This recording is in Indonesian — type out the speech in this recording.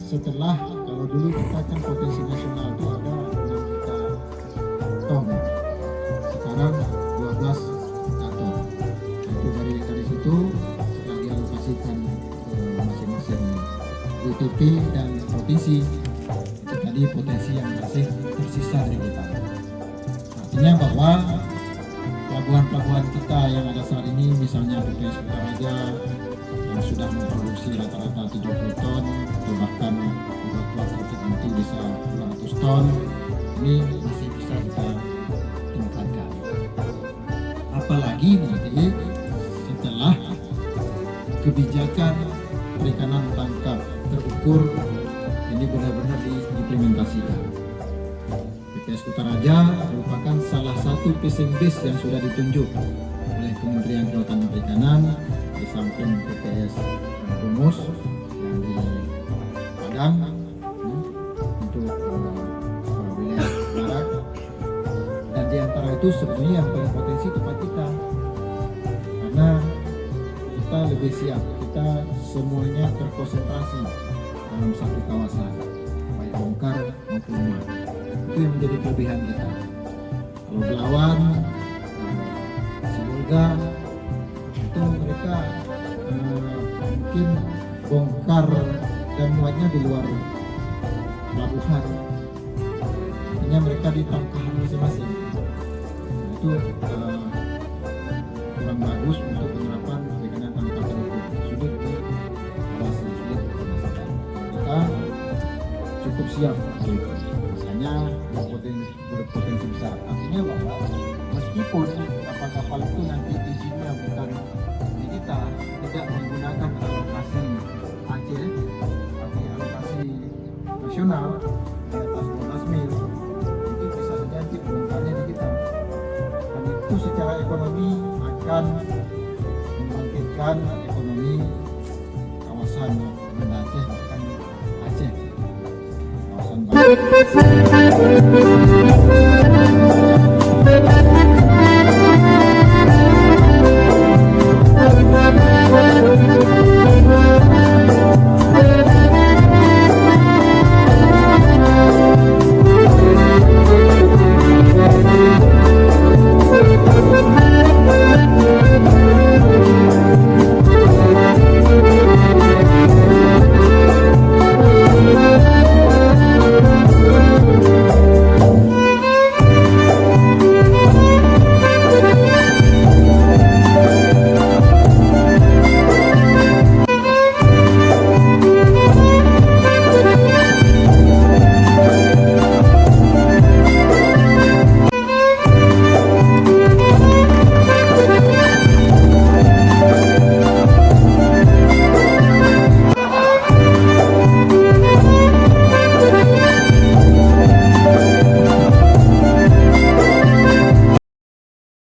setelah kalau dulu kita kan potensi nasional itu ada 6 juta ton, sekarang 12 juta ton. Itu dari situ setelah dialokasikan ke masing-masing BPP dan provinsi, itu tadi potensi yang masih tersisa dari kita. Artinya bahwa pelabuhan-pelabuhan kita yang ada saat ini, misalnya BPS Kutaraja yang sudah memproduksi rata-rata 70 ton atau bahkan beberapa tertentu bisa 200 ton, ini masih bisa kita tingkatkan. Apalagi nanti setelah kebijakan perikanan tangkap terukur ini benar-benar diimplementasikan. BPS Kutaraja merupakan salah satu fishing base yang sudah ditunjuk oleh Kementerian Kelautan dan Perikanan di samping BPS Rumus yang di Padang untuk wilayah barat, dan di antara itu sebenarnya yang paling potensi tempat kita karena kita lebih siap, kita semuanya terkonsentrasi dalam satu kawasan baik bongkar maupun muat. Itu yang menjadi kelebihan kita. Kalau Belawan, Sibolga itu mereka mungkin bongkar dan muatnya di luar pelabuhan, artinya mereka di tangkahan masing-masing. Itu kurang bagus untuk penerapan perikanan tangkap terukur, sulit di kawasan, sulit dimaksudkan. Kita cukup siap gitu. Makanya berpotensi besar. Artinya bahwa meskipun kapal-kapal itu nanti izinnya bukan di kita, tidak menggunakan alokasi Aceh, tapi alokasi nasional di atas 12 mil, itu bisa saja nanti bongkarnya di kita. Dan itu secara ekonomi akan membangkitkan ekonomi kawasan Banda Aceh, bahkan Aceh, kawasan Banda.